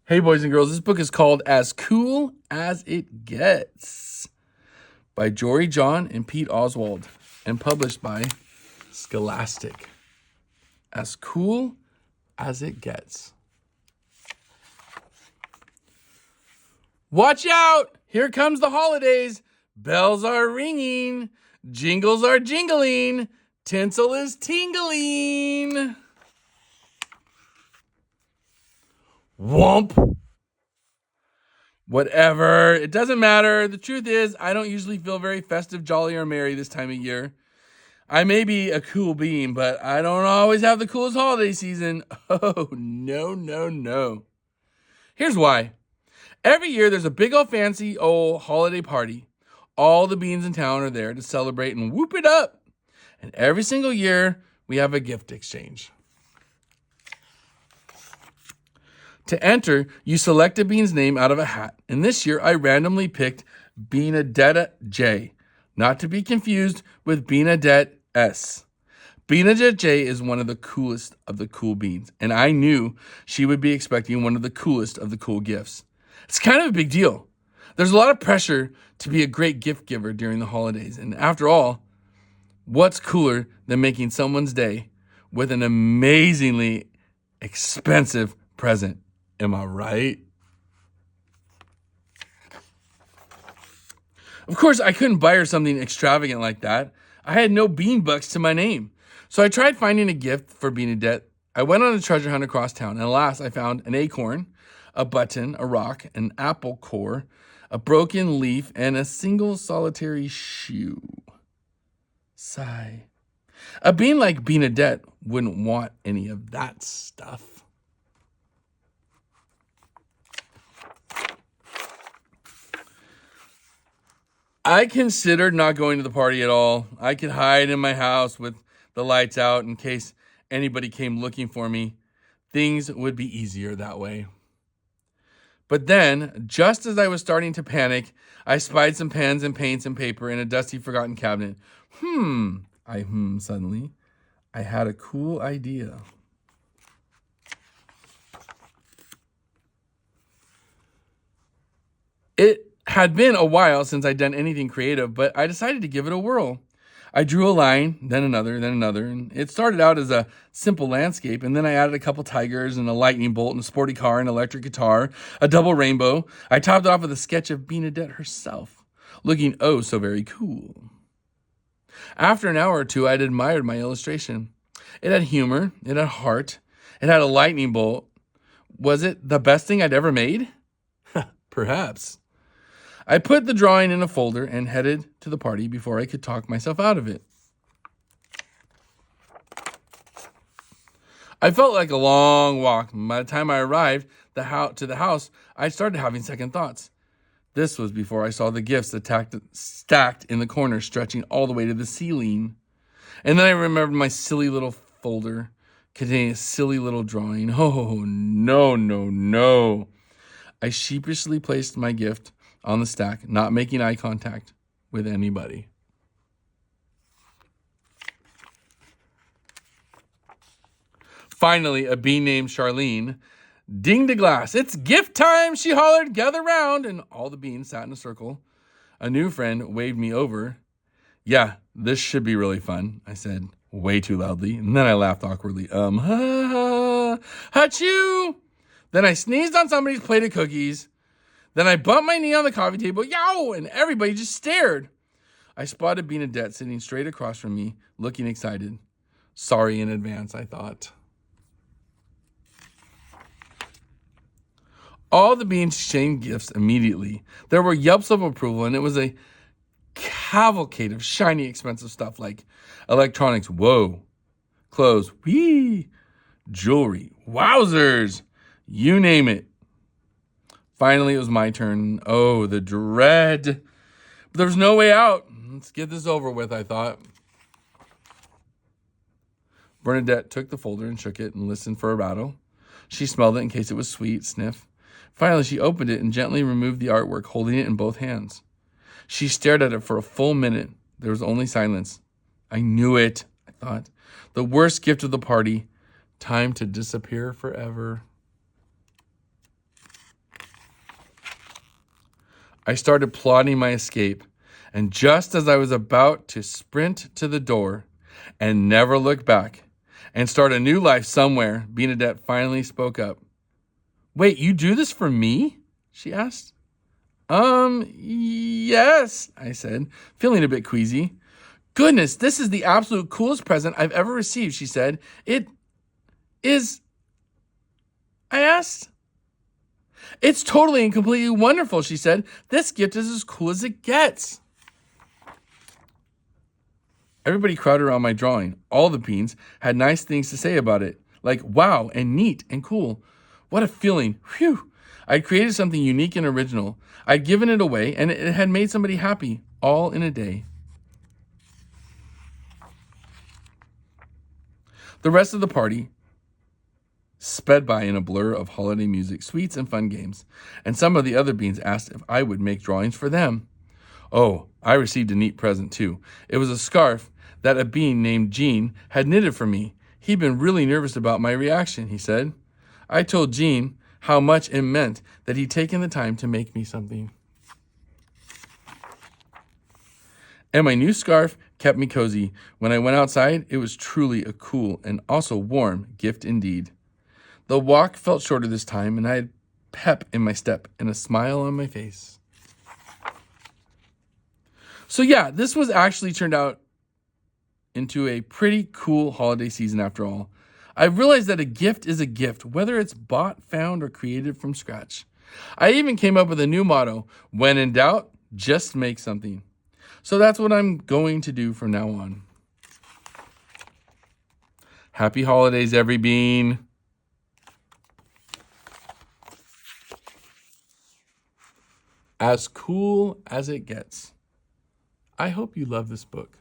Hey, boys and girls, this book is called As Cool as It Gets by Jory John and Pete Oswald and published by Scholastic. As Cool as It Gets. Watch out! Here comes the holidays. Bells are ringing. Jingles are jingling. Tinsel is tingling. Whomp. Whatever. It doesn't matter. The truth is, I don't usually feel very festive, jolly, or merry this time of year. I may be a cool bean, but I don't always have the coolest holiday season. Oh, no. Here's why. Every year, there's a big old fancy old holiday party. All the beans in town are there to celebrate and whoop it up. And every single year, we have a gift exchange. To enter, you select a bean's name out of a hat. And this year, I randomly picked Benedetta J, not to be confused with Benedette S. Benedette J is one of the coolest of the cool beans, and I knew she would be expecting one of the coolest of the cool gifts. It's kind of a big deal. There's a lot of pressure to be a great gift giver during the holidays, and after all, what's cooler than making someone's day with an amazingly expensive present? Am I right? Of course, I couldn't buy her something extravagant like that. I had no bean bucks to my name. So I tried finding a gift for Benedette. I went on a treasure hunt across town, and alas, I found an acorn, a button, a rock, an apple core, a broken leaf, and a single solitary shoe. Sigh. A bean like Benedette wouldn't want any of that stuff. I considered not going to the party at all. I could hide in my house with the lights out in case anybody came looking for me. Things would be easier that way. But then, just as I was starting to panic, I spied some pens and paints and paper in a dusty, forgotten cabinet. Suddenly. I had a cool idea. It had been a while since I'd done anything creative, but I decided to give it a whirl. I drew a line, then another, and it started out as a simple landscape, and then I added a couple tigers and a lightning bolt and a sporty car and electric guitar, a double rainbow. I topped it off with a sketch of Benedette herself, looking oh so very cool. After an hour or two, I'd admired my illustration. It had humor, it had heart, it had a lightning bolt. Was it the best thing I'd ever made? Perhaps. I put the drawing in a folder and headed to the party before I could talk myself out of it. I felt like a long walk. By the time I arrived to the house, I started having second thoughts. This was before I saw the gifts stacked in the corner, stretching all the way to the ceiling. And then I remembered my silly little folder containing a silly little drawing. Oh, no. I sheepishly placed my gift on the stack, not making eye contact with anybody. Finally, a bee named Charlene dinged a glass. "It's gift time," she hollered. "Gather round." And all the beans sat in a circle. A new friend waved me over. "Yeah, this should be really fun," I said way too loudly. And then I laughed awkwardly. Achoo! Then I sneezed on somebody's plate of cookies. Then I bumped my knee on the coffee table. Yow! And everybody just stared. I spotted Benedette sitting straight across from me, looking excited. Sorry in advance, I thought. All the beans exchanged gifts immediately. There were yelps of approval, and it was a cavalcade of shiny, expensive stuff like electronics, whoa, clothes, wee, jewelry, wowzers, you name it. Finally, it was my turn. Oh, the dread. But there was no way out. Let's get this over with, I thought. Bernadette took the folder and shook it and listened for a rattle. She smelled it in case it was sweet, sniff. Finally, she opened it and gently removed the artwork, holding it in both hands. She stared at it for a full minute. There was only silence. I knew it, I thought. The worst gift of the party. Time to disappear forever. I started plotting my escape, and just as I was about to sprint to the door and never look back and start a new life somewhere, Bernadette finally spoke up. Wait, you do this for me? She asked. Yes, I said, feeling a bit queasy. Goodness, this is the absolute coolest present I've ever received, she said. It is, I asked. It's totally and completely wonderful, she said. This gift is as cool as it gets. Everybody crowded around my drawing. All the beans had nice things to say about it, like wow and neat and cool. What a feeling. Phew. I'd created something unique and original. I'd given it away, and it had made somebody happy, all in a day. The rest of the party sped by in a blur of holiday music, sweets, and fun games, and some of the other beans asked if I would make drawings for them. Oh, I received a neat present, too. It was a scarf that a bean named Gene had knitted for me. He'd been really nervous about my reaction, he said. I told Gene how much it meant that he'd taken the time to make me something. And my new scarf kept me cozy. When I went outside, it was truly a cool and also warm gift indeed. The walk felt shorter this time, and I had pep in my step and a smile on my face. So yeah, this was actually turned out into a pretty cool holiday season after all. I realized that a gift is a gift, whether it's bought, found, or created from scratch. I even came up with a new motto: when in doubt, just make something. So that's what I'm going to do from now on. Happy holidays, every bean. As cool as it gets. I hope you love this book.